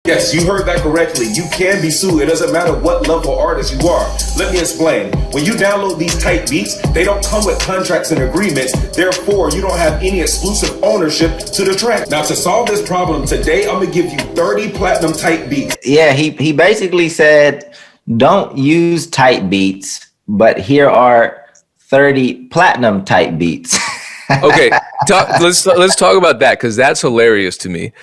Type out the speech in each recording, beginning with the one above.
Yes, you heard that correctly. You can be sued. It doesn't matter what level artist you are. Let me explain. When you download these type beats, they don't come with contracts and agreements. Therefore, you don't have any exclusive ownership to the track. Now, to solve this problem today, I'm going to give you 30 platinum type beats. Yeah, he basically said, don't use type beats, but here are 30 platinum type beats. Okay, let's talk about that, because that's hilarious to me.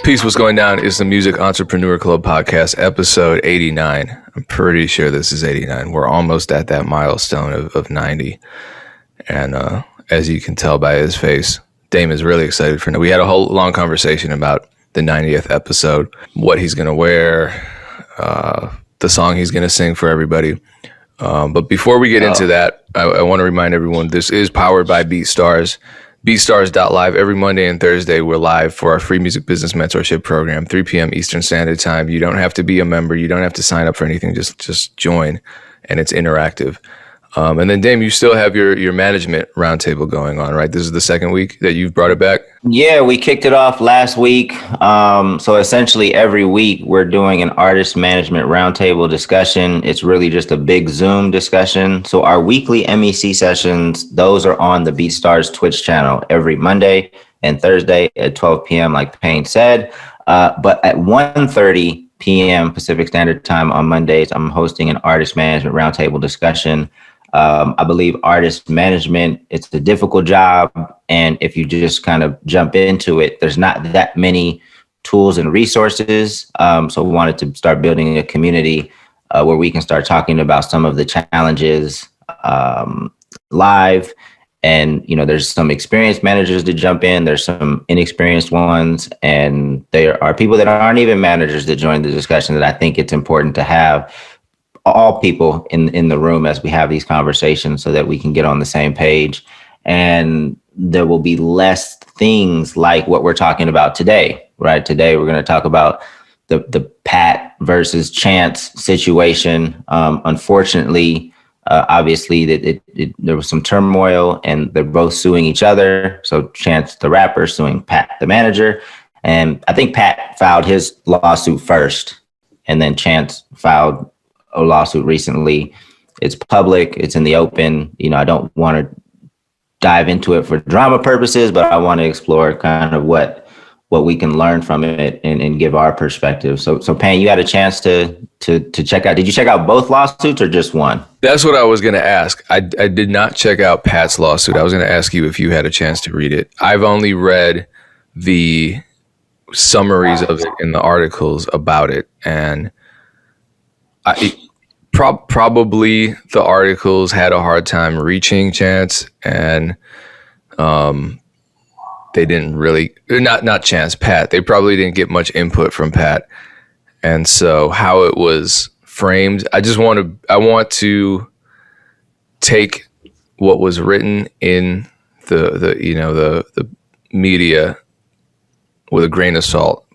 Peace, what's going down? It's the Music Entrepreneur Club podcast, episode 89. I'm pretty sure this is 89. We're almost at that milestone of 90. And as you can tell by his face, Dame is really excited for it. We had a whole long conversation about the 90th episode, what he's going to wear, the song he's going to sing for everybody. But before we get into that, I want to remind everyone, this is powered by BeatStars. beatstars.live. Every Monday and Thursday, we're live for our free music business mentorship program, 3 p.m. Eastern Standard Time. You don't have to be a member. You don't have to sign up for anything. Just join, and it's interactive. And then, Dame, you still have your management roundtable going on, right? This is the second week that you've brought it back? Yeah, we kicked it off last week. So essentially every week we're doing an artist management roundtable discussion. It's really just a big Zoom discussion. So our weekly MEC sessions, those are on the BeatStars Twitch channel every Monday and Thursday at 12 p.m., like Payne said. But at 1:30 p.m. Pacific Standard Time on Mondays, I'm hosting an artist management roundtable discussion. I believe artist management, it's a difficult job. And if you just kind of jump into it, there's not that many tools and resources. So we wanted to start building a community where we can start talking about some of the challenges live. And, you know, there's some experienced managers to jump in. There's some inexperienced ones. And there are people that aren't even managers that join the discussion that I think it's important to have all people in the room as we have these conversations so that we can get on the same page, and there will be less things like what we're talking about today, right? Today, we're going to talk about the Pat versus Chance situation. Unfortunately, obviously there was some turmoil and they're both suing each other. So Chance, the rapper, suing Pat, the manager. And I think Pat filed his lawsuit first, and then Chance filed a lawsuit recently. It's public, it's in the open. You know, I don't want to dive into it for drama purposes, but I want to explore kind of what we can learn from it and give our perspective. So Payne, you had a chance to check out. Did you check out both lawsuits or just one? That's what I was going to ask. I did not check out Pat's lawsuit. I was going to ask you if you had a chance to read it. I've only read the summaries of it in the articles about it, and probably the articles had a hard time reaching Chance, and they didn't really, not Chance, Pat. They probably didn't get much input from Pat, and so how it was framed, I want to take what was written in the media with a grain of salt,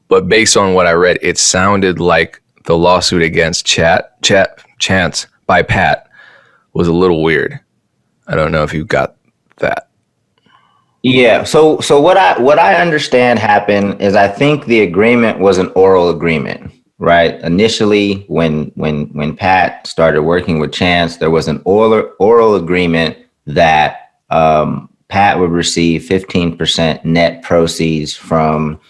but based on what I read, it sounded like the lawsuit against Chance by Pat was a little weird. I don't know if you got that. Yeah. So what I understand happened is I think the agreement was an oral agreement, right? Initially, when Pat started working with Chance, there was an oral agreement that Pat would receive 15% net proceeds from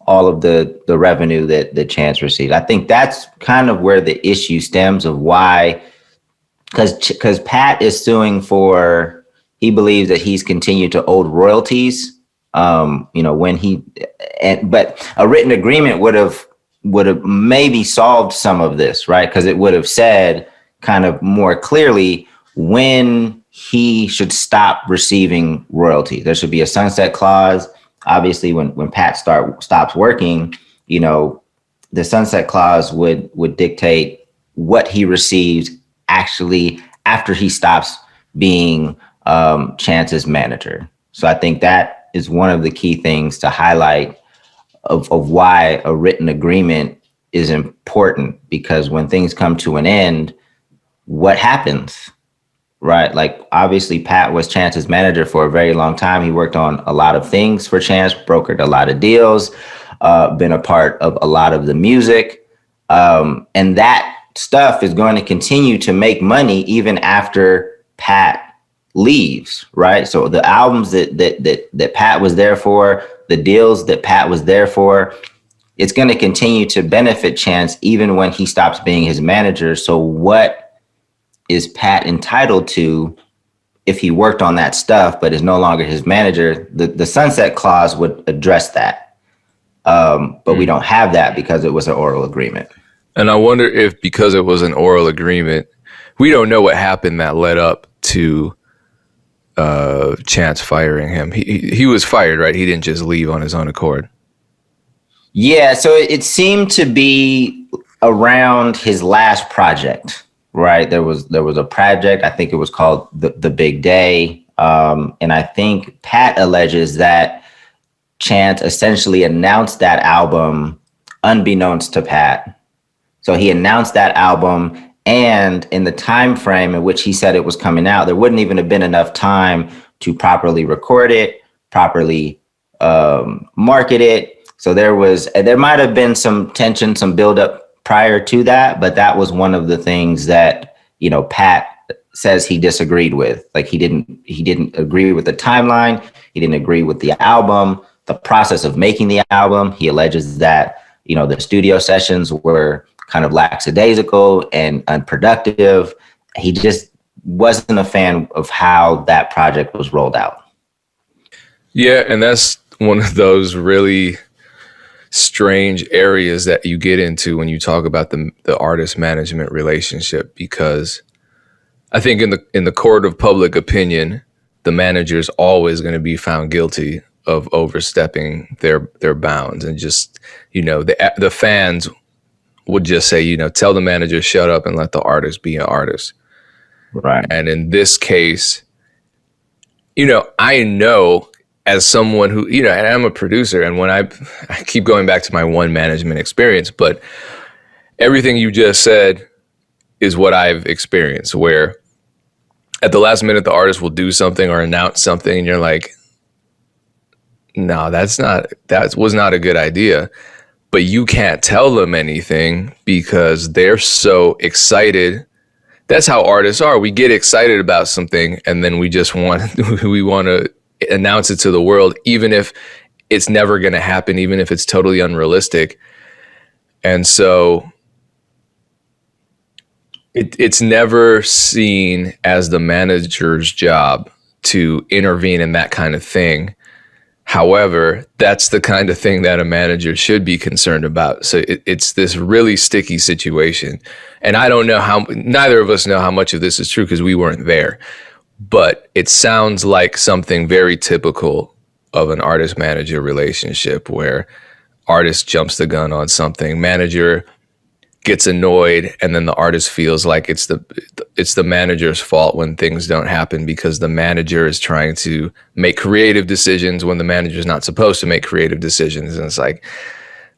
all of the revenue that Chance received. I think that's kind of where the issue stems of why, because Pat is suing for, he believes that he's continued to owe royalties. But a written agreement would have maybe solved some of this, right? Because it would have said kind of more clearly when he should stop receiving royalties. There should be a sunset clause. Obviously, when Pat stops working, you know, the sunset clause would dictate what he receives actually after he stops being Chance's manager. So I think that is one of the key things to highlight of why a written agreement is important, because when things come to an end, what happens? right? Like obviously Pat was Chance's manager for a very long time. He worked on a lot of things for Chance, brokered a lot of deals, been a part of a lot of the music. And that stuff is going to continue to make money even after Pat leaves, right? So the albums that Pat was there for, the deals that Pat was there for, it's going to continue to benefit Chance even when he stops being his manager. So what is Pat entitled to if he worked on that stuff but is no longer his manager? The sunset clause would address that. But we don't have that because it was an oral agreement. And I wonder if because it was an oral agreement, we don't know what happened that led up to Chance firing him. He was fired, right? He didn't just leave on his own accord. Yeah, so it seemed to be around his last project, right? There was a project, I think it was called The Big Day. And I think Pat alleges that Chance essentially announced that album unbeknownst to Pat. So he announced that album, and in the time frame in which he said it was coming out, there wouldn't even have been enough time to properly record it, properly market it. So there might have been some tension, some buildup prior to that, but that was one of the things that, Pat says he disagreed with. Like he didn't agree with the timeline. He didn't agree with the album, the process of making the album. He alleges that, the studio sessions were kind of lackadaisical and unproductive. He just wasn't a fan of how that project was rolled out. Yeah, and that's one of those really strange areas that you get into when you talk about the artist management relationship, because I think in the court of public opinion, the manager is always going to be found guilty of overstepping their bounds, and just the fans would just say, tell the manager shut up and let the artist be an artist. Right. And in this case, I know as someone who, and I'm a producer, and when I keep going back to my one management experience, but everything you just said is what I've experienced, where at the last minute, the artist will do something or announce something, and you're like, no, that was not a good idea. But you can't tell them anything because they're so excited. That's how artists are. We get excited about something, and then we want to announce it to the world, even if it's never going to happen, even if it's totally unrealistic. And so it's never seen as the manager's job to intervene in that kind of thing. However, that's the kind of thing that a manager should be concerned about. So it's this really sticky situation. And I don't know neither of us know how much of this is true because we weren't there. But it sounds like something very typical of an artist-manager relationship, where artist jumps the gun on something, manager gets annoyed, and then the artist feels like it's the manager's fault when things don't happen because the manager is trying to make creative decisions when the manager's not supposed to make creative decisions. And it's like,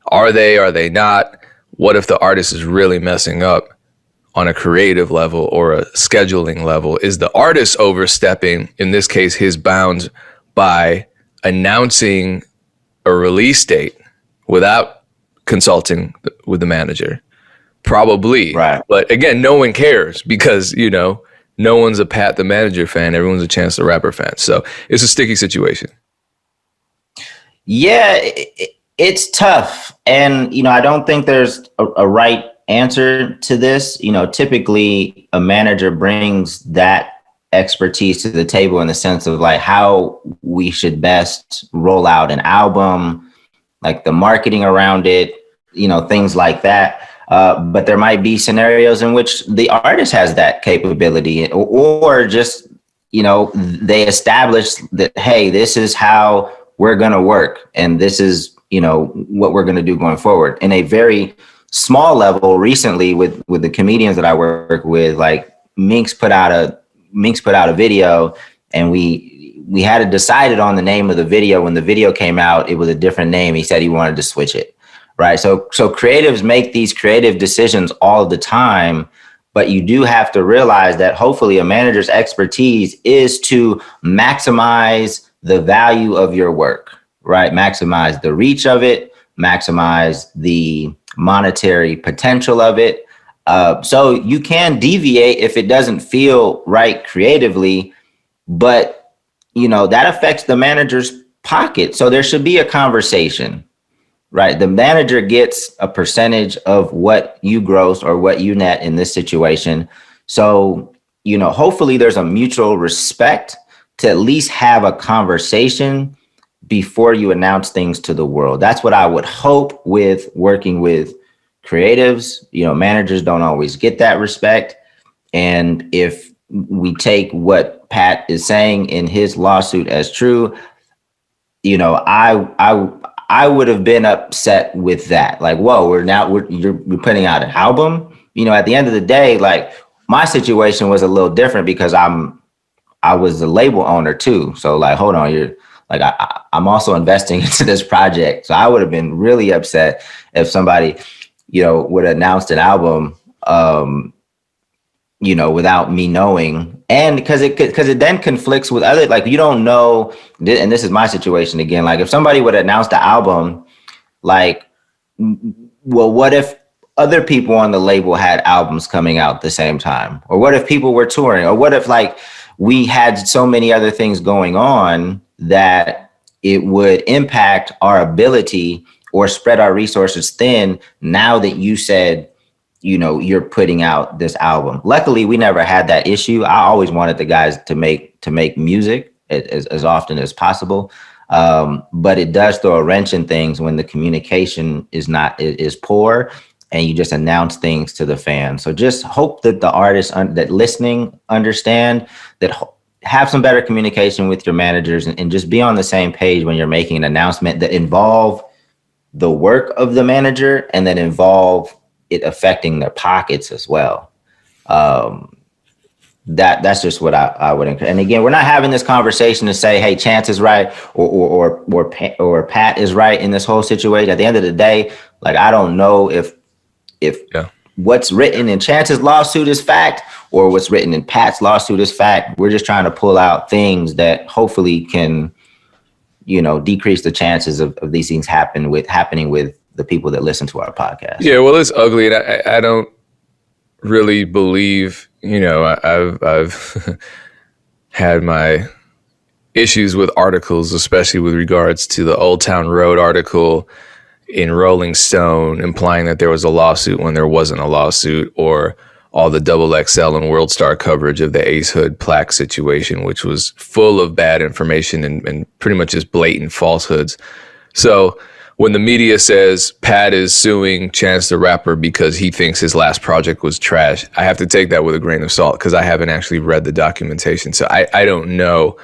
are they not? What if the artist is really messing up on a creative level or a scheduling level? Is the artist overstepping, in this case, his bounds by announcing a release date without consulting with the manager? Probably. Right. But again, no one cares because, no one's a Pat the Manager fan. Everyone's a Chance the Rapper fan. So it's a sticky situation. Yeah, it's tough. And, I don't think there's a right answer to this. Typically a manager brings that expertise to the table in the sense of like how we should best roll out an album, like the marketing around it, things like that. But there might be scenarios in which the artist has that capability, or just, they establish that, hey, this is how we're going to work. And this is, what we're going to do going forward. In a very small level, recently with the comedians that I work with, like Minx put out a video, and we had decided on the name of the video. When the video came out, it was a different name. He said he wanted to switch it. Right. So creatives make these creative decisions all the time. But you do have to realize that hopefully a manager's expertise is to maximize the value of your work, right? Maximize the reach of it, maximize the monetary potential of it. So you can deviate if it doesn't feel right creatively, but that affects the manager's pocket. So there should be a conversation, right? The manager gets a percentage of what you gross or what you net in this situation. So, hopefully there's a mutual respect to at least have a conversation before you announce things to the world. That's what I would hope with working with creatives. Managers don't always get that respect. And if we take what Pat is saying in his lawsuit as true, I would have been upset with that. Like, whoa, you're putting out an album. At the end of the day, like my situation was a little different because I was the label owner too. So like, hold on, you're like, I'm also investing into this project. So I would have been really upset if somebody, would have announced an album, without me knowing. And because it then conflicts with other, like, you don't know, and this is my situation again, like if somebody would announce the album, like, well, what if other people on the label had albums coming out at the same time? Or what if people were touring? Or what if like we had so many other things going on that it would impact our ability or spread our resources thin now that you said, you're putting out this album. Luckily, we never had that issue. I always wanted the guys to make music as often as possible. But it does throw a wrench in things when the communication is poor and you just announce things to the fans. So just hope that the artists that listening understand that, have some better communication with your managers and just be on the same page when you're making an announcement that involve the work of the manager and then involve it affecting their pockets as well. That's just what I would encourage. And again, we're not having this conversation to say, hey, Chance is right or Pat is right in this whole situation. At the end of the day, like, I don't know if what's written in Chance's lawsuit is fact or what's written in Pat's lawsuit is fact. We're just trying to pull out things that hopefully can, decrease the chances of these things happening with the people that listen to our podcast. Yeah, well, it's ugly, and I don't really believe. I've had my issues with articles, especially with regards to the Old Town Road article in Rolling Stone, implying that there was a lawsuit when there wasn't a lawsuit, or all the XXL and World Star coverage of the Ace Hood plaque situation, which was full of bad information and pretty much just blatant falsehoods. So when the media says Pat is suing Chance the Rapper because he thinks his last project was trash, I have to take that with a grain of salt because I haven't actually read the documentation. So I don't know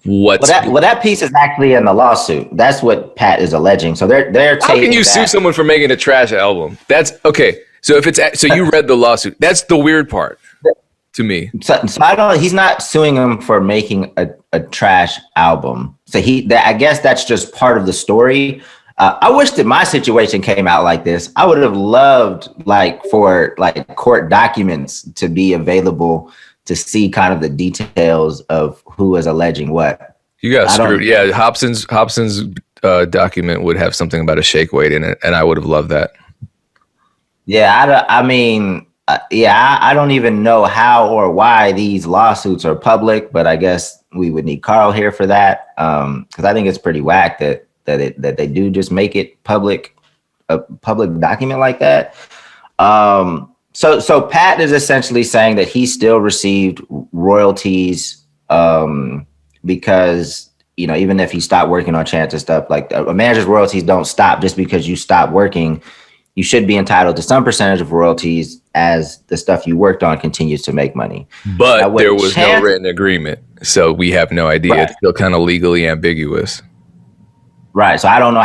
what's... Well, that piece is actually in the lawsuit. That's what Pat is alleging. So they're How can you sue someone for making a trash album? That's okay. So so you read the lawsuit. That's the weird part to me. So he's not suing him for making a trash album. So I guess that's just part of the story. I wish that my situation came out like this. I would have loved for court documents to be available to see kind of the details of who was alleging what. You got screwed. Yeah, Hopsin's document would have something about a shake weight in it, and I would have loved that. Yeah, I don't even know how or why these lawsuits are public, but I guess we would need Carl here for that, because I think it's pretty whack that they do just make it public, a public document like that. So Pat is essentially saying that he still received royalties because, even if he stopped working on Chance and stuff, like a manager's royalties don't stop just because you stop working. You should be entitled to some percentage of royalties as the stuff you worked on continues to make money. But there was no written agreement, so we have no idea. Right. It's still kind of legally ambiguous. Right. So I don't know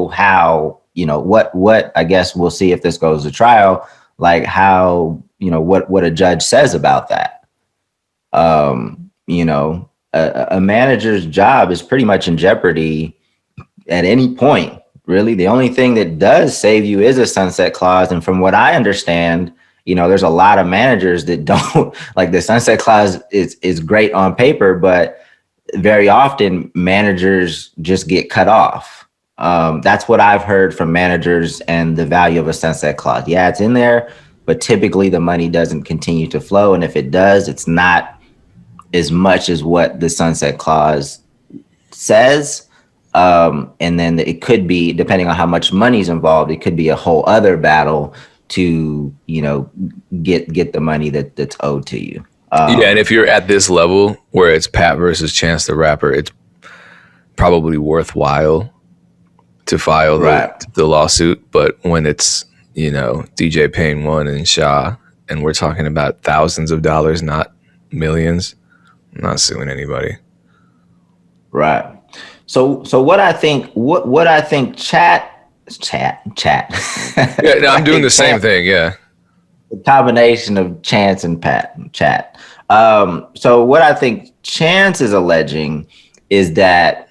how, what I guess we'll see if this goes to trial, like how, what a judge says about that. A manager's job is pretty much in jeopardy at any point. Really, the only thing that does save you is a sunset clause. And from what I understand, There's a lot of managers that don't like the sunset clause is great on paper, but very often managers just get cut off. That's what I've heard from managers and the value of a sunset clause. Yeah, it's in there, but typically the money doesn't continue to flow. And if it does, it's not as much as what the sunset clause says. And then it could be, depending on how much money's involved, it could be a whole other battle to, get the money that's owed to you. And if you're at this level where it's Pat versus Chance the Rapper, it's probably worthwhile to file the lawsuit. But when it's, DJ Payne 1 and Shaw, and we're talking about thousands of dollars, not millions, I'm not suing anybody. Right. So what I think chat. Yeah, no, I'm doing the same thing. Yeah. The combination of Chance and chat. So what I think Chance is alleging is that,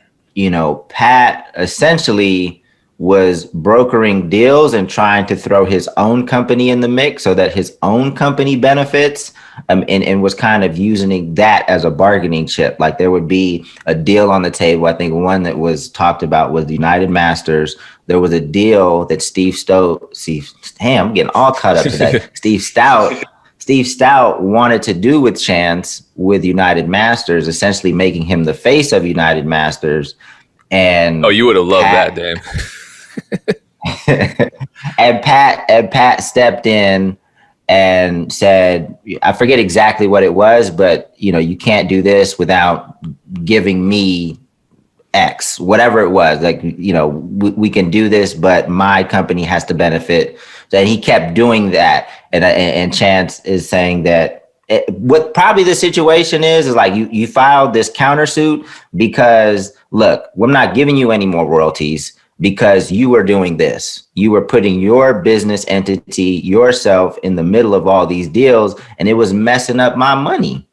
Pat essentially was brokering deals and trying to throw his own company in the mix so that his own company benefits, and was kind of using that as a bargaining chip. Like there would be a deal on the table. I think one that was talked about was the United Masters. There was a deal that I'm getting all caught up today. Steve Stout wanted to do with Chance with United Masters, essentially making him the face of United Masters. And you would have loved that, damn. and Pat stepped in and said, I forget exactly what it was, but you can't do this without giving me X, whatever it was. Like, we can do this, but my company has to benefit. So he kept doing that. And Chance is saying that what probably the situation is like you filed this countersuit because, look, I'm not giving you any more royalties because you were doing this. You were putting your business entity, yourself, in the middle of all these deals, and it was messing up my money.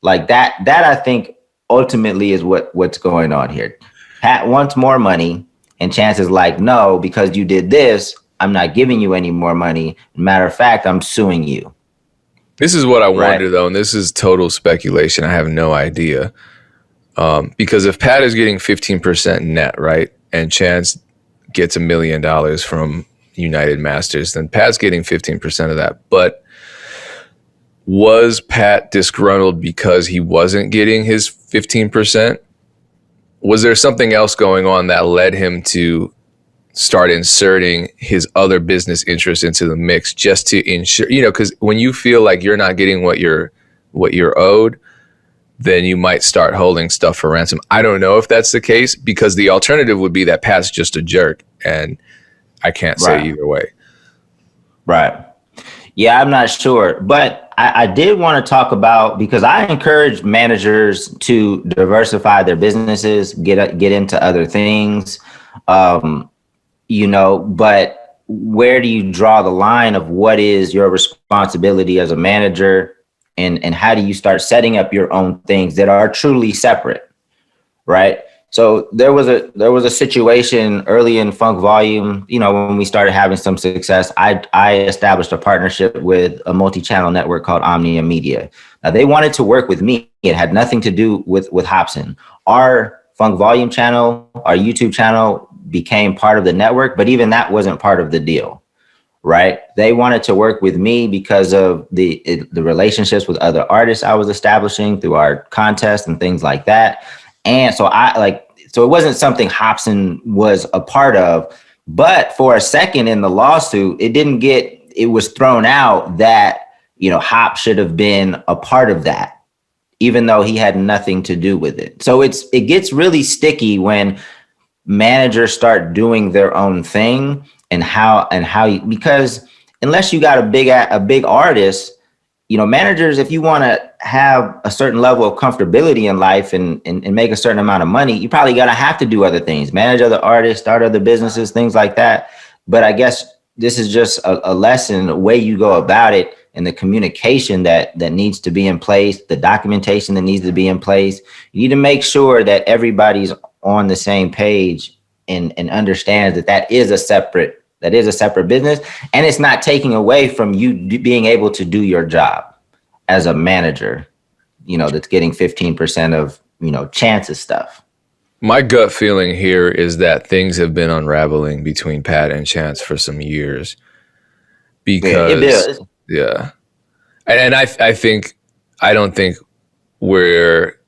Like that I think ultimately is what's going on here. Pat wants more money, and Chance is like, no, because you did this, I'm not giving you any more money. Matter of fact, I'm suing you. This is what I wonder, though, and this is total speculation. I have no idea. Because if Pat is getting 15% net, right, and Chance gets $1 million from United Masters, then Pat's getting 15% of that. But was Pat disgruntled because he wasn't getting his 15%? Was there something else going on that led him to start inserting his other business interests into the mix just to ensure, because when you feel like you're not getting what you're owed, then you might start holding stuff for ransom. I don't know if that's the case, because the alternative would be that Pat's just a jerk, and I can't say either way. Right. Yeah, I'm not sure, but I did want to talk about, because I encourage managers to diversify their businesses, get into other things, but where do you draw the line of what is your responsibility as a manager, and how do you start setting up your own things that are truly separate, right? So there was a situation early in Funk Volume, when we started having some success. I established a partnership with a multi-channel network called Omnia Media. Now, they wanted to work with me. It had nothing to do with Hopsin. Our Funk Volume channel, our YouTube channel, became part of the network, but even that wasn't part of the deal, right? They wanted to work with me because of the relationships with other artists I was establishing through our contest and things like that. And so so it wasn't something Hopsin was a part of, but for a second in the lawsuit, it was thrown out that, Hop should have been a part of that, even though he had nothing to do with it. So it gets really sticky when managers start doing their own thing, because unless you got a big artist, managers, if you want to have a certain level of comfortability in life and make a certain amount of money, you probably have to do other things, manage other artists, start other businesses, things like that. But I guess this is just a lesson, the way you go about it, and the communication that needs to be in place, the documentation that needs to be in place. You need to make sure that everybody's on the same page and understands that is a separate That is a separate business. And it's not taking away from you being able to do your job as a manager, that's getting 15% of, Chance's stuff. My gut feeling here is that things have been unraveling between Pat and Chance for some years. Because, yeah. And I don't think we're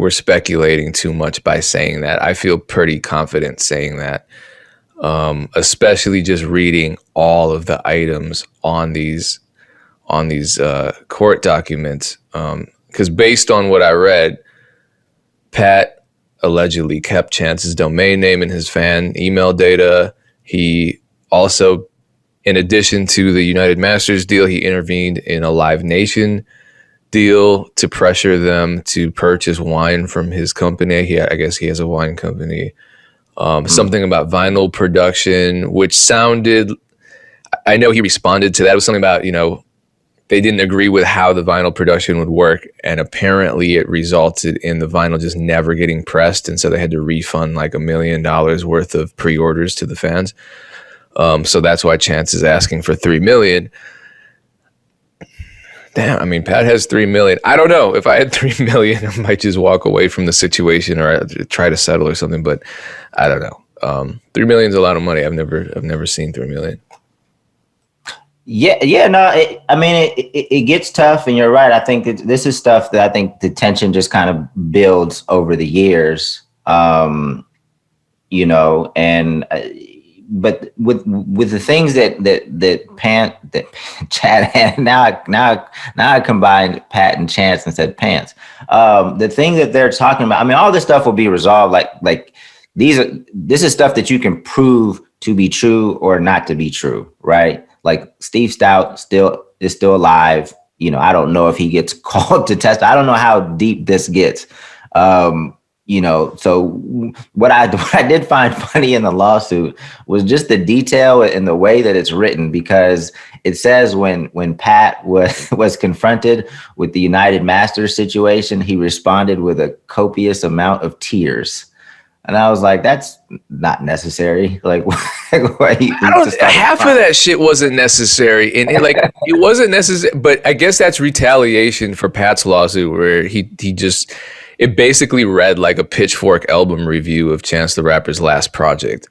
speculating too much by saying that. I feel pretty confident saying that, especially just reading all of the items on these court documents. Because based on what I read, Pat allegedly kept Chance's domain name and his fan email data. He also, in addition to the United Masters deal, he intervened in a Live Nation deal to pressure them to purchase wine from his company. I guess he has a wine company. Something about vinyl production, which sounded, I know he responded to that. It was something about, they didn't agree with how the vinyl production would work. And apparently it resulted in the vinyl just never getting pressed. And so they had to refund like $1 million worth of pre-orders to the fans. So that's why Chance is asking for $3 million. Damn, I mean, Pat has $3 million. I don't know. If I had $3 million, I might just walk away from the situation or try to settle or something, but I don't know. $3 million is a lot of money. I've never seen $3 million. Yeah, no. It gets tough, and you're right. I think this is stuff that I think the tension just kind of builds over the years. But with the things that Chad had, now I combined Pat and Chance and said Pants. The thing that they're talking about, all this stuff will be resolved. Like this is stuff that you can prove to be true or not to be true, right? Like Steve Stout is still alive. I don't know if he gets called to test. I don't know how deep this gets. So what I did find funny in the lawsuit was just the detail and the way that it's written, because it says when Pat was confronted with the United Masters situation, he responded with a copious amount of tears. And I was like, that's not necessary. Like, half of that shit wasn't necessary. And it wasn't necessary. But I guess that's retaliation for Pat's lawsuit, where he just, it basically read like a Pitchfork album review of Chance the Rapper's last project.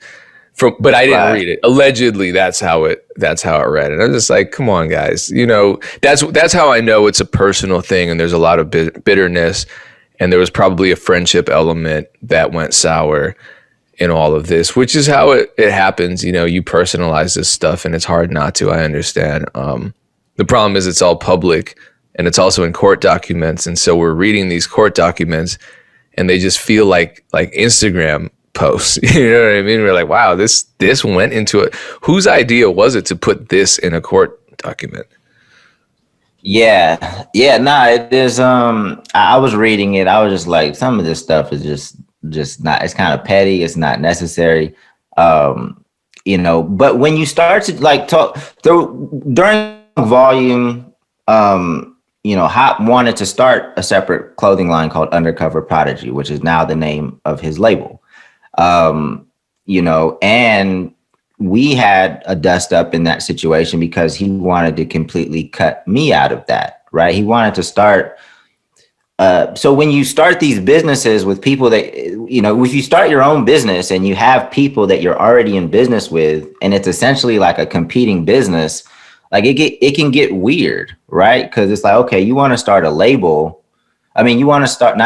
But I didn't read it. Allegedly, that's how it read. And I'm just like, come on, guys. That's how I know it's a personal thing, and there's a lot of bitterness. And there was probably a friendship element that went sour in all of this, which is how it happens. You personalize this stuff, and it's hard not to. I understand. The problem is it's all public, and it's also in court documents. And so we're reading these court documents, and they just feel like Instagram posts. You know what I mean? We're like, wow, this went into it. Whose idea was it to put this in a court document? Yeah, no, it is. I was reading it. I was just like, some of this stuff is just not. It's kind of petty. It's not necessary. But when you start to like talk during volume, Hop wanted to start a separate clothing line called Undercover Prodigy, which is now the name of his label. And we had a dust up in that situation because he wanted to completely cut me out of that, right? He wanted to start. So when you start these businesses with people that, if you start your own business and you have people that you're already in business with, and it's essentially like a competing business, like it can get weird, right? Because it's like, okay, you want to start a label. He didn't want to start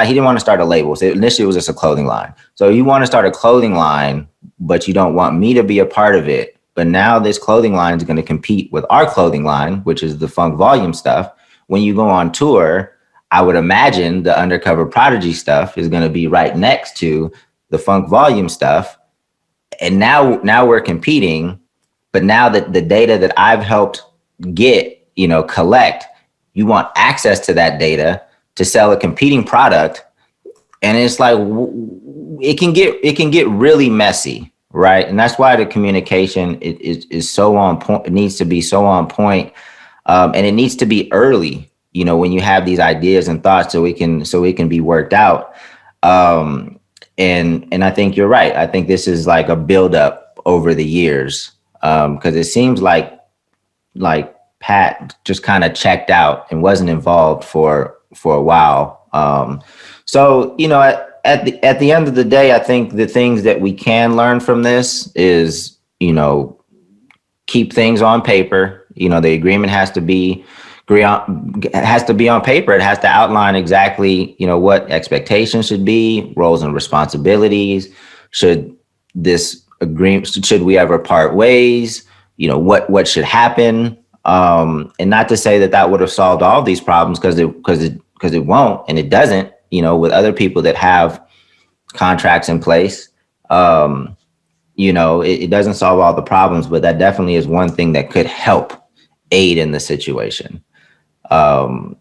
a label. So initially it was just a clothing line. So you want to start a clothing line, but you don't want me to be a part of it. But now this clothing line is going to compete with our clothing line, which is the Funk Volume stuff. When you go on tour, I would imagine the Undercover Prodigy stuff is going to be right next to the Funk Volume stuff. And now we're competing. But now that the data that I've helped collect, you want access to that data to sell a competing product. And it's like, it can get really messy, right? And that's why the communication is so on point. It needs to be so on point. And it needs to be early, when you have these ideas and thoughts, so it can be worked out. And I think you're right. I think this is like a buildup over the years. Because it seems like Pat just kind of checked out and wasn't involved for a while. So at the end of the day, I think the things that we can learn from this is keep things on paper. The agreement has to be on paper. It has to outline exactly what expectations should be, roles and responsibilities. Should we ever part ways? What should happen? And not to say that would have solved all these problems, because it won't, and it doesn't. With other people that have contracts in place, it doesn't solve all the problems, but that definitely is one thing that could help aid in the situation. Go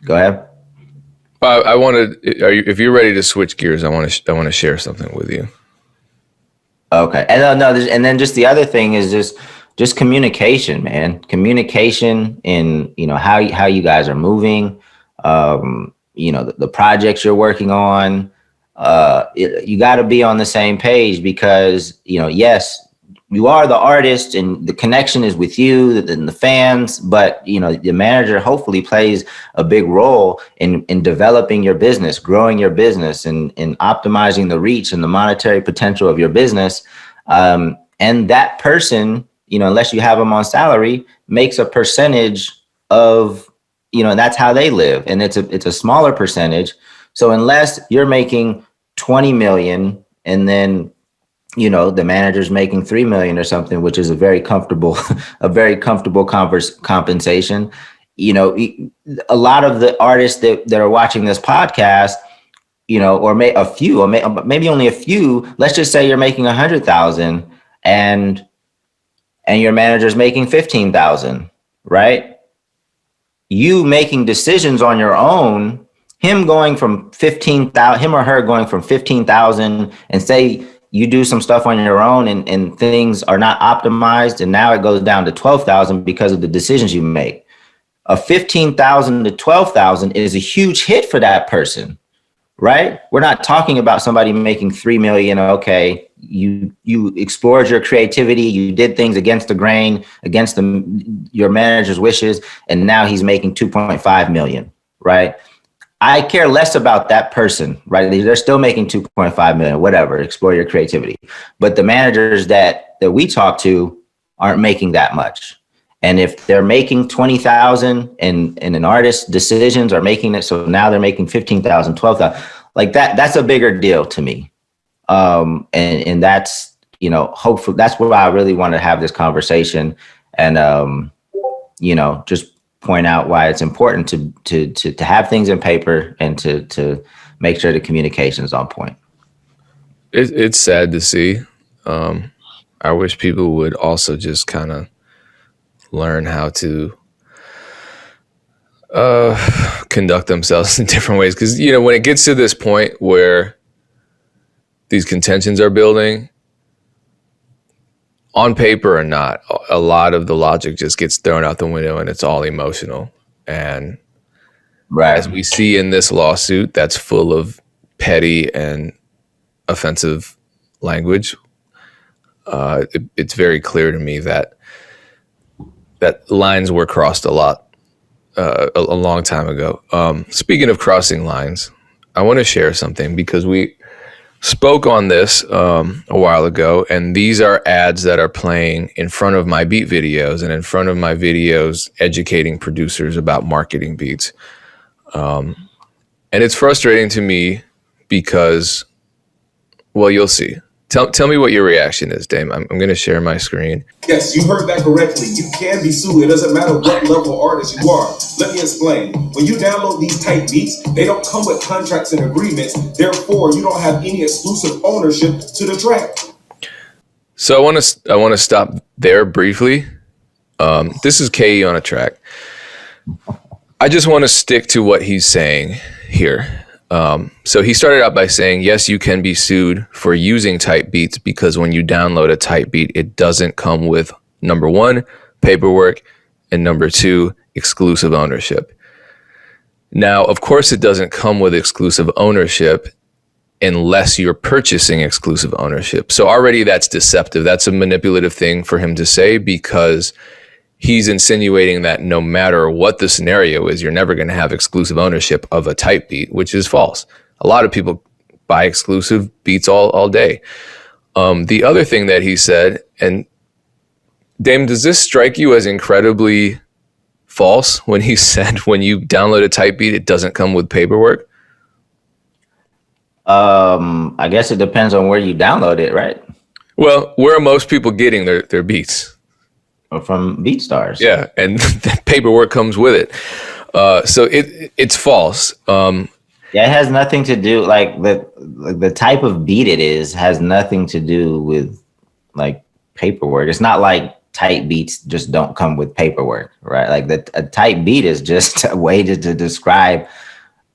ahead. I wanted. If you're ready to switch gears, I want to share something with you. Okay, and and then just the other thing is just communication, man. Communication in how you guys are moving. The projects you're working on. You got to be on the same page, because yes, you are the artist and the connection is with you and the fans, but the manager hopefully plays a big role in developing your business, growing your business, and optimizing the reach and the monetary potential of your business. And that person, unless you have them on salary, makes a percentage of, that's how they live. And it's a smaller percentage. So unless you're making 20 million and then the manager's making 3 million or something, which is a very comfortable compensation. A lot of the artists that are watching this podcast, or maybe only a few, let's just say you're making 100,000 and your manager's making 15,000, right? You making decisions on your own, him or her going from 15,000, and say you do some stuff on your own and things are not optimized, and now it goes down to 12,000 because of the decisions you make. A 15,000 to 12,000 is a huge hit for that person, right? We're not talking about somebody making 3 million. Okay, you explored your creativity, you did things against the grain, against your manager's wishes, and now he's making 2.5 million, right? I care less about that person, right? They're still making 2.5 million, whatever, explore your creativity. But the managers that we talk to aren't making that much. And if they're making 20,000 and an artist's decisions are making it, so now they're making 15,000, 12,000, like that's a bigger deal to me. And that's, hopefully that's why I really want to have this conversation and, just point out why it's important to have things in paper and to make sure the communication is on point. It's sad to see. I wish people would also just kind of learn how to conduct themselves in different ways. Because, when it gets to this point where these contentions are building, on paper or not, a lot of the logic just gets thrown out the window and it's all emotional. And right, as we see in this lawsuit that's full of petty and offensive language, it's very clear to me that lines were crossed a long time ago. Speaking of crossing lines, I want to share something, because we spoke on this a while ago, and these are ads that are playing in front of my beat videos and in front of my videos educating producers about marketing beats. And it's frustrating to me because, well, you'll see. Tell me what your reaction is, Dame. I'm going to share my screen. Yes, you heard that correctly. You can be sued. It doesn't matter what level artist you are. Let me explain. When you download these type beats, they don't come with contracts and agreements. Therefore, you don't have any exclusive ownership to the track. So I want to stop there briefly. This is K.E. on a track. I just want to stick to what he's saying here. So he started out by saying, yes, you can be sued for using type beats, because when you download a type beat, it doesn't come with, number one, paperwork, and number two, exclusive ownership. Now, of course, it doesn't come with exclusive ownership unless you're purchasing exclusive ownership. So already that's deceptive. That's a manipulative thing for him to say, because he's insinuating that no matter what the scenario is, you're never going to have exclusive ownership of a type beat, which is false. A lot of people buy exclusive beats all day. The other thing that he said, and Dame, does this strike you as incredibly false when he said when you download a type beat, it doesn't come with paperwork? I guess it depends on where you download it, right? Well, where are most people getting their beats? From BeatStars. Yeah, and the paperwork comes with it. So it's false. Yeah, it has nothing to do, like the type of beat it is has nothing to do with like paperwork. It's not like type beats just don't come with paperwork, right? Like a type beat is just a way to describe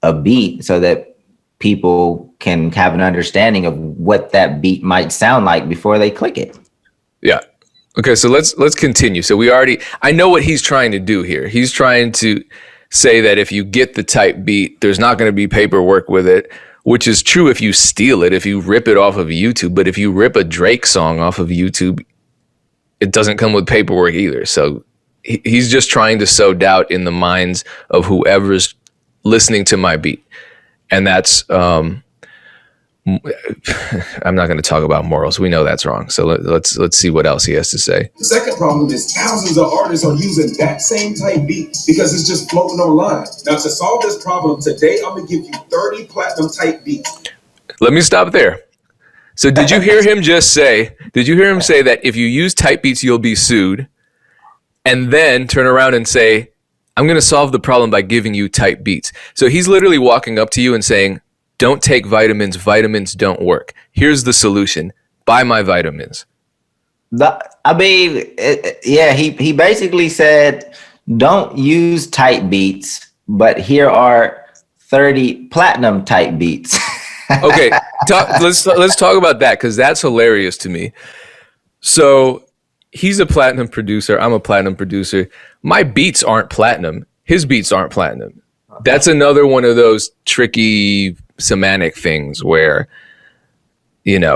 a beat so that people can have an understanding of what that beat might sound like before they click it. Yeah. Okay, so let's continue. So I know what he's trying to do here. He's trying to say that if you get the type beat, there's not going to be paperwork with it, which is true if you steal it, if you rip it off of YouTube. But if you rip a Drake song off of YouTube, it doesn't come with paperwork either. So he's just trying to sow doubt in the minds of whoever's listening to my beat. And that's, I'm not going to talk about morals. We know that's wrong. So let's see what else he has to say. The second problem is thousands of artists are using that same type beat because it's just floating online. Now, to solve this problem today, I'm going to give you 30 platinum type beats. Let me stop there. So did you hear him say that if you use type beats, you'll be sued, and then turn around and say, I'm going to solve the problem by giving you type beats? So he's literally walking up to you and saying, don't take vitamins. Vitamins don't work. Here's the solution. Buy my vitamins. He basically said, don't use type beats, but here are 30 platinum type beats. Okay, let's talk about that, because that's hilarious to me. So he's a platinum producer. I'm a platinum producer. My beats aren't platinum. His beats aren't platinum. That's another one of those tricky semantic things where, and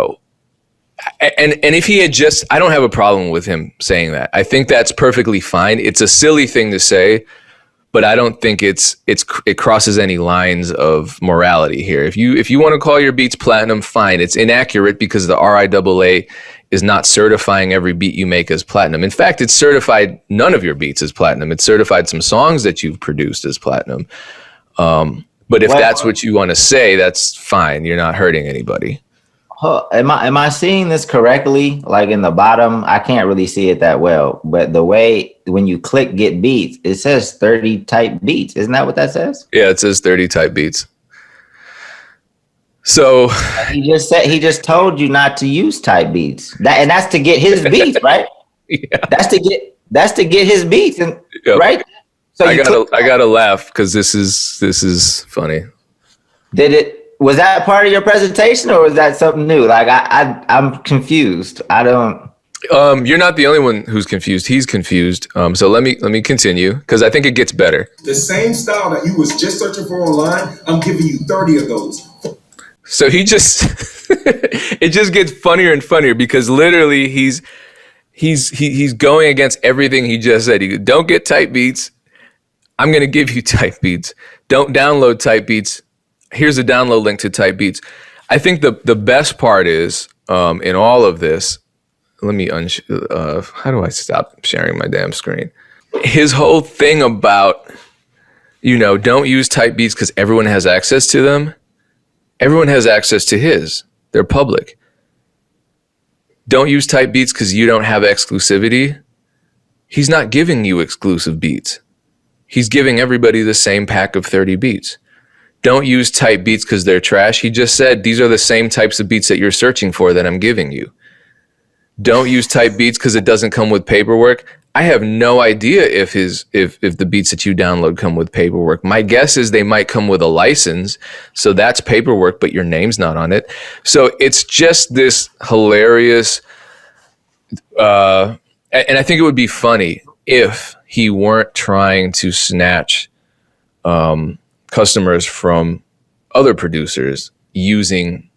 if he had just, I don't have a problem with him saying that. I think that's perfectly fine. It's a silly thing to say, but I don't think it crosses any lines of morality here. If you want to call your beats platinum, fine. It's inaccurate because the RIAA is not certifying every beat you make as platinum. In fact, it's certified none of your beats as platinum. It's certified some songs that you've produced as platinum. But if that's what you want to say, that's fine. You're not hurting anybody. Am I seeing this correctly? Like in the bottom, I can't really see it that well, but the way when you click get beats, it says 30 type beats. Isn't that what that says? Yeah, it says 30 type beats. So he just told you not to use type beats. That's to get his beats, right? Yeah. That's to get his beats, and yep. Right. So I gotta laugh because this is funny. Was that part of your presentation, or was that something new? Like I'm confused. I don't. You're not the only one who's confused. He's confused. So let me continue, because I think it gets better. The same style that you was just searching for online, I'm giving you 30 of those. So he just it just gets funnier and funnier, because literally he's going against everything he just said. He don't get type beats. I'm going to give you type beats. Don't download type beats. Here's a download link to type beats. I think the best part is in all of this. Let me how do I stop sharing my damn screen? His whole thing about, don't use type beats because everyone has access to them. Everyone has access to his. They're public. Don't use type beats because you don't have exclusivity. He's not giving you exclusive beats. He's giving everybody the same pack of 30 beats. Don't use type beats because they're trash. He just said, these are the same types of beats that you're searching for that I'm giving you. Don't use type beats because it doesn't come with paperwork. I have no idea if the beats that you download come with paperwork. My guess is they might come with a license. So that's paperwork, but your name's not on it. So it's just this hilarious, and I think it would be funny if he weren't trying to snatch customers from other producers using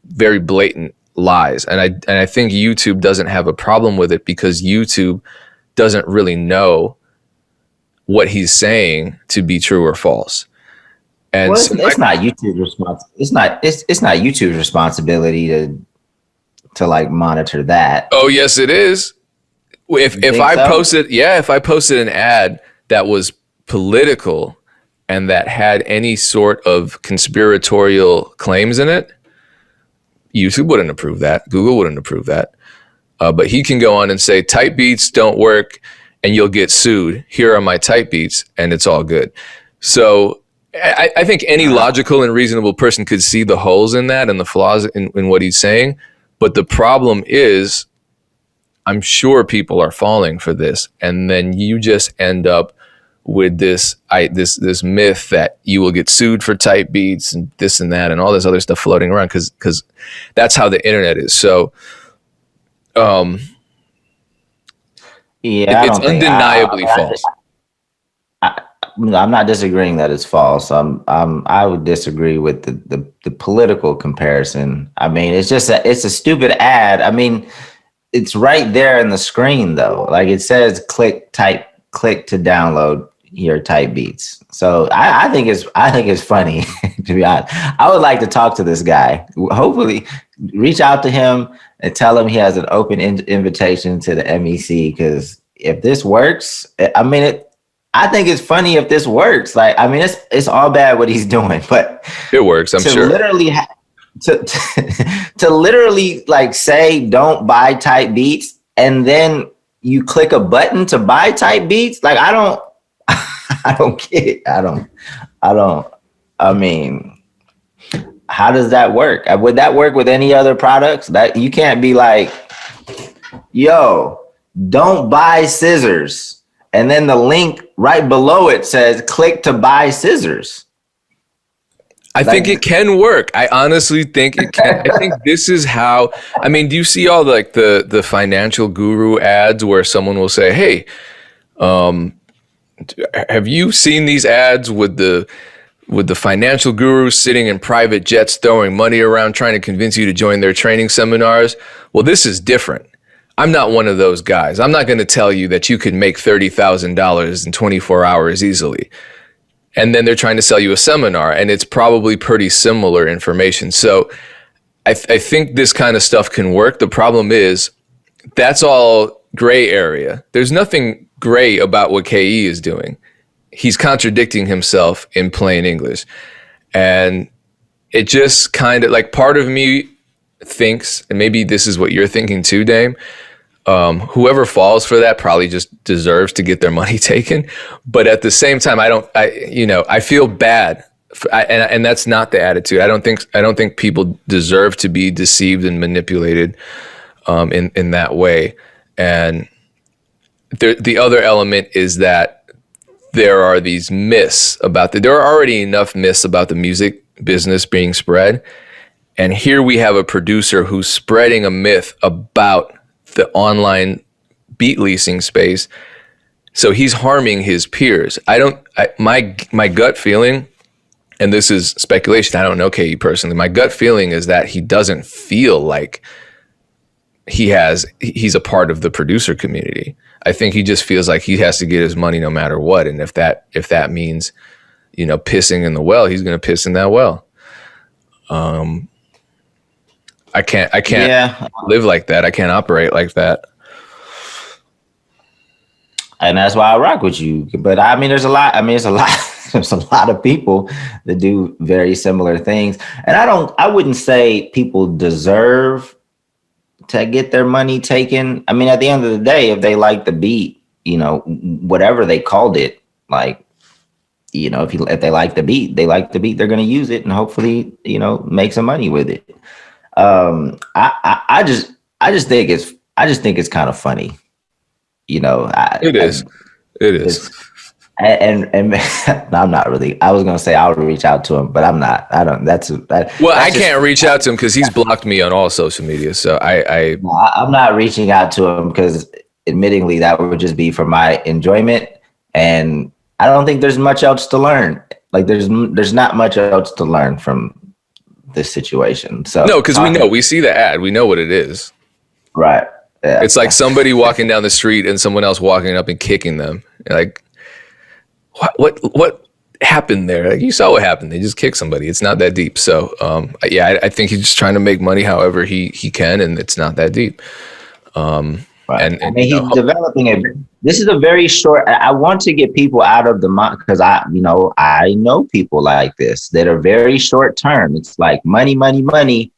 very blatant lies. And I think YouTube doesn't have a problem with it because YouTube doesn't really know what he's saying to be true or false. And well, it's not YouTube's it's not YouTube's responsibility to like monitor that. Oh yes, it is. If I posted an ad that was political and that had any sort of conspiratorial claims in it, YouTube wouldn't approve that. Google wouldn't approve that. But he can go on and say type beats don't work and you'll get sued. Here are my type beats, and it's all good. So I think any logical and reasonable person could see the holes in that and the flaws in what he's saying. But the problem is, I'm sure people are falling for this, and then you just end up with this myth that you will get sued for type beats and this and that and all this other stuff floating around because that's how the internet is. So, it's undeniably false. I'm not disagreeing that it's false. I would disagree with the political comparison. I mean, it's a stupid ad. I mean, it's right there in the screen though. Like it says, click to download your type beats. So I think it's funny to be honest. I would like to talk to this guy. Hopefully, reach out to him and tell him he has an open invitation to the MEC. Because if this works, I think it's funny if this works. Like, I mean, it's all bad what he's doing, but it works. I'm sure. To literally like say don't buy type beats and then you click a button to buy type beats. Like I don't get it. I mean, how does that work? Would that work with any other products? That you can't be like, yo, don't buy scissors. And then the link right below it says click to buy scissors. I think it can work. I honestly think it can. I think this is how, I mean, do you see all like the financial guru ads where someone will say, hey, have you seen these ads with the financial gurus sitting in private jets, throwing money around, trying to convince you to join their training seminars? Well, this is different. I'm not one of those guys. I'm not going to tell you that you can make $30,000 in 24 hours easily. And then they're trying to sell you a seminar, and it's probably pretty similar information. So I think this kind of stuff can work. The problem is that's all gray area. There's nothing gray about what K.E. is doing. He's contradicting himself in plain English. And it just kind of like part of me thinks, and maybe this is what you're thinking too, Dame, whoever falls for that probably just deserves to get their money taken. But at the same time, I feel bad, and that's not the attitude. I don't think people deserve to be deceived and manipulated in that way. And the other element is that there are these myths there are already enough myths about the music business being spread, and here we have a producer who's spreading a myth about the online beat leasing space. So he's harming his peers. My gut feeling, and this is speculation, I don't know K.E. personally, my gut feeling is that he doesn't feel like he's a part of the producer community. I think he just feels like he has to get his money no matter what. And if that means, pissing in the well, he's going to piss in that well. I can't live like that. I can't operate like that. And that's why I rock with you. But I mean, there's a lot of people that do very similar things. And I wouldn't say people deserve to get their money taken. I mean, at the end of the day, if they like the beat, whatever they called it, like, if they like the beat, they're going to use it and hopefully, make some money with it. I just think it's kind of funny, It is. And no, I'm not really. I was gonna say I would reach out to him, but I'm not. I don't. I can't reach out to him because he's blocked me on all social media. So I'm not reaching out to him because, admittingly, that would just be for my enjoyment, and I don't think there's much else to learn. Like there's not much else to learn from this situation. So no, because we see the ad, we know what it is. Right. Yeah. It's like somebody walking down the street and someone else walking up and kicking them. Like, what happened there? Like, you saw what happened. They just kicked somebody. It's not that deep. So, I think he's just trying to make money however he can, and it's not that deep. Right. And I mean, he's developing this is a very short. I want to get people out of the mind because I know people like this that are very short term. It's like money, money, money,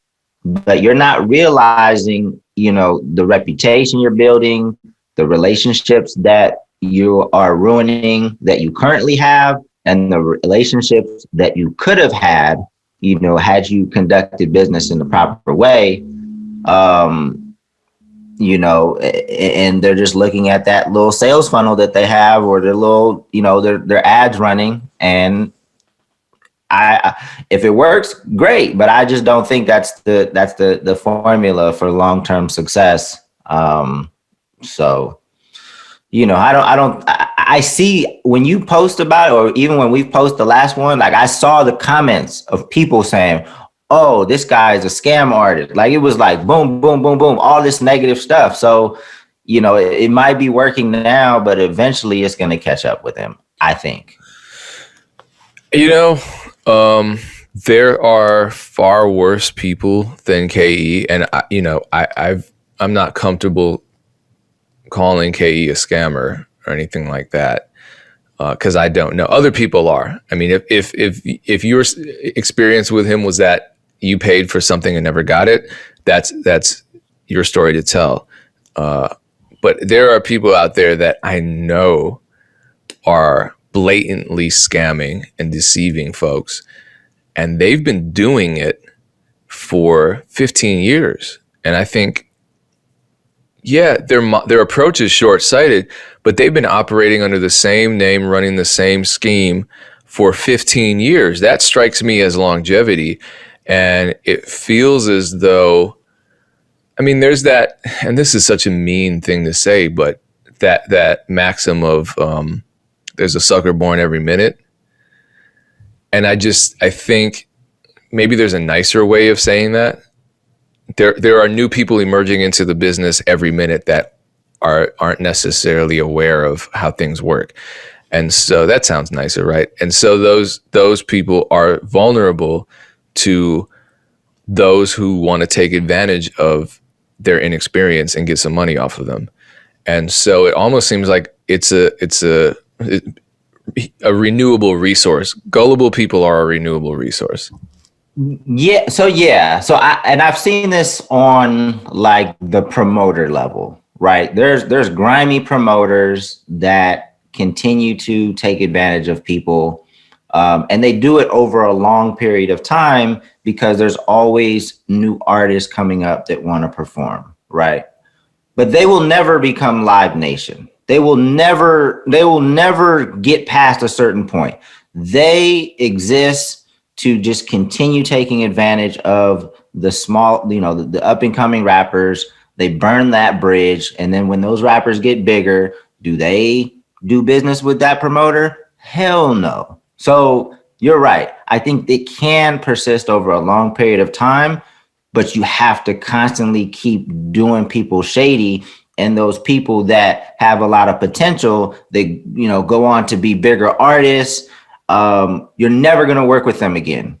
but you're not realizing, the reputation you're building, the relationships that you are ruining that you currently have, and the relationships that you could have had, had you conducted business in the proper way. And they're just looking at that little sales funnel that they have, or their little, their ads running. And if it works, great. But I just don't think that's the formula for long-term success. I see when you post about it, or even when we post the last one, like I saw the comments of people saying, oh, this guy is a scam artist. Like it was like boom, boom, boom, boom, all this negative stuff. So, it might be working now, but eventually it's going to catch up with him, I think. There are far worse people than K.E. And I'm not comfortable calling K.E. a scammer or anything like that. Because I don't know. Other people are. I mean, if your experience with him was that you paid for something and never got it, that's your story to tell. But there are people out there that I know are blatantly scamming and deceiving folks, and they've been doing it for 15 years. And I think, their approach is short-sighted, but they've been operating under the same name, running the same scheme for 15 years. That strikes me as longevity. And it feels as though, there's that, and this is such a mean thing to say, but that maxim of there's a sucker born every minute. And I think maybe there's a nicer way of saying that. There are new people emerging into the business every minute that aren't necessarily aware of how things work. And so that sounds nicer, right? And so those people are vulnerable to those who want to take advantage of their inexperience and get some money off of them. And so it almost seems like it's a renewable resource. Gullible people are a renewable resource. Yeah. So I've seen this on like the promoter level, right? There's grimy promoters that continue to take advantage of people. And they do it over a long period of time because there's always new artists coming up that want to perform, right? But they will never become Live Nation. They will never get past a certain point. They exist to just continue taking advantage of the small, the up and coming rappers. They burn that bridge. And then when those rappers get bigger, do they do business with that promoter? Hell no. So you're right. I think it can persist over a long period of time, but you have to constantly keep doing people shady. And those people that have a lot of potential, they, go on to be bigger artists. You're never going to work with them again.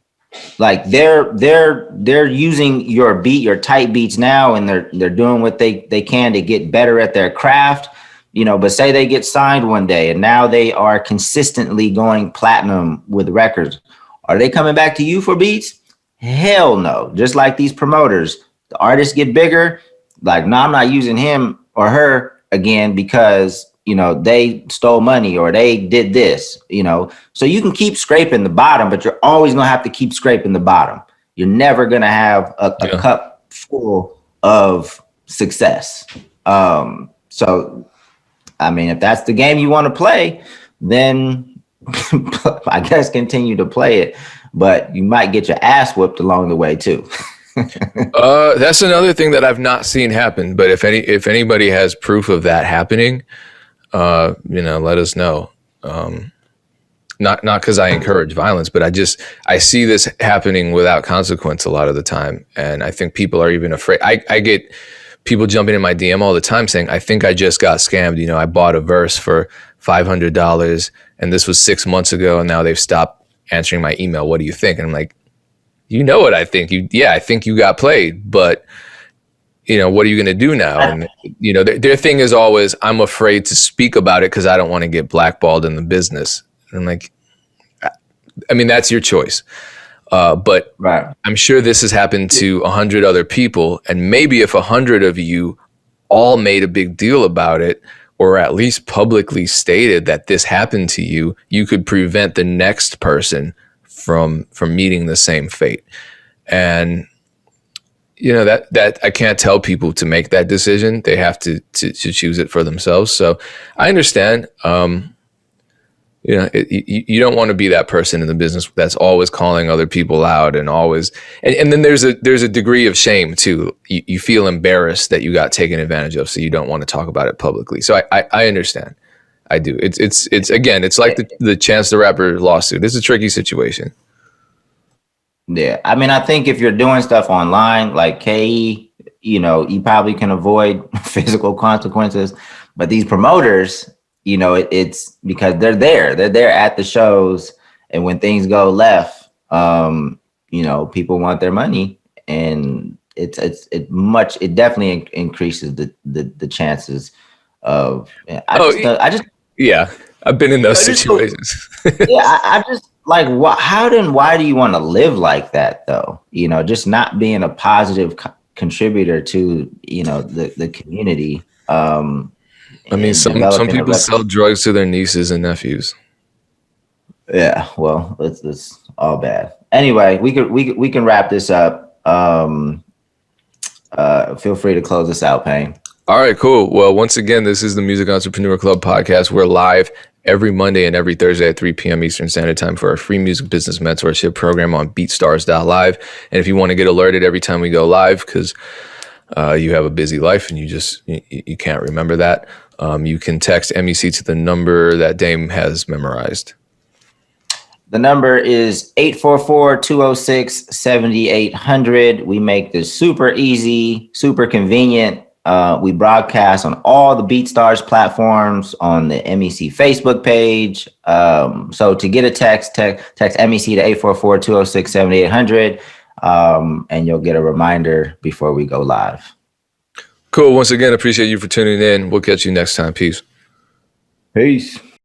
Like they're using your beat, your tight beats now, and they're doing what they can to get better at their craft. But say they get signed one day and now they are consistently going platinum with records. Are they coming back to you for beats? Hell no. Just like these promoters, the artists get bigger. Like, no, I'm not using him or her again because, they stole money or they did this, So you can keep scraping the bottom, but you're always going to have to keep scraping the bottom. You're never going to have a cup full of success. So if that's the game you want to play, then I guess continue to play it, but you might get your ass whooped along the way too. That's another thing that I've not seen happen, but if anybody has proof of that happening, let us know. Not because I encourage violence, but I see this happening without consequence a lot of the time. And I think people are even afraid. I get people jumping in my DM all the time saying, I think I just got scammed. You know, I bought a verse for $500 and this was 6 months ago and now they've stopped answering my email. What do you think? And I'm like, you know what I think? I think you got played, but you know, what are you going to do now? And, you know, their thing is always, I'm afraid to speak about it because I don't want to get blackballed in the business. And I'm like, I mean, that's your choice. But Right. I'm sure this has happened to 100 other people. And maybe if 100 of you all made a big deal about it, or at least publicly stated that this happened to you, you could prevent the next person from meeting the same fate. And you know, that I can't tell people to make that decision. They have to choose it for themselves. So I understand. You know, you don't want to be that person in the business that's always calling other people out and always, and then there's a degree of shame too. You feel embarrassed that you got taken advantage of, so you don't want to talk about it publicly. So I understand. I do. It's again, it's like the Chance the Rapper lawsuit. It's a tricky situation. Yeah, I mean, I think if you're doing stuff online like K.E., you know, you probably can avoid physical consequences. But these promoters, you know, it's because they're there at the shows, and when things go left, you know, people want their money, and it definitely increases the chances of. Yeah, I've been in those situations. I just. Like, why do you want to live like that, though? You know, just not being a positive contributor to, you know, the community. I mean, some people sell drugs to their nieces and nephews. Yeah, well, it's all bad. Anyway, we can wrap this up. Feel free to close this out, Payne. All right, cool. Well, once again, this is the Music Entrepreneur Club podcast. We're live every Monday and every Thursday at 3 p.m. Eastern Standard Time for our free music business mentorship program on beatstars.live. And if you want to get alerted every time we go live, because you have a busy life and you can't remember that, you can text MEC to the number that Dame has memorized. The number is 844-206-7800. We make this super easy, super convenient. We broadcast on all the BeatStars platforms, on the MEC Facebook page. So to get a text MEC to 844-206-7800, and you'll get a reminder before we go live. Cool. Once again, appreciate you for tuning in. We'll catch you next time. Peace. Peace.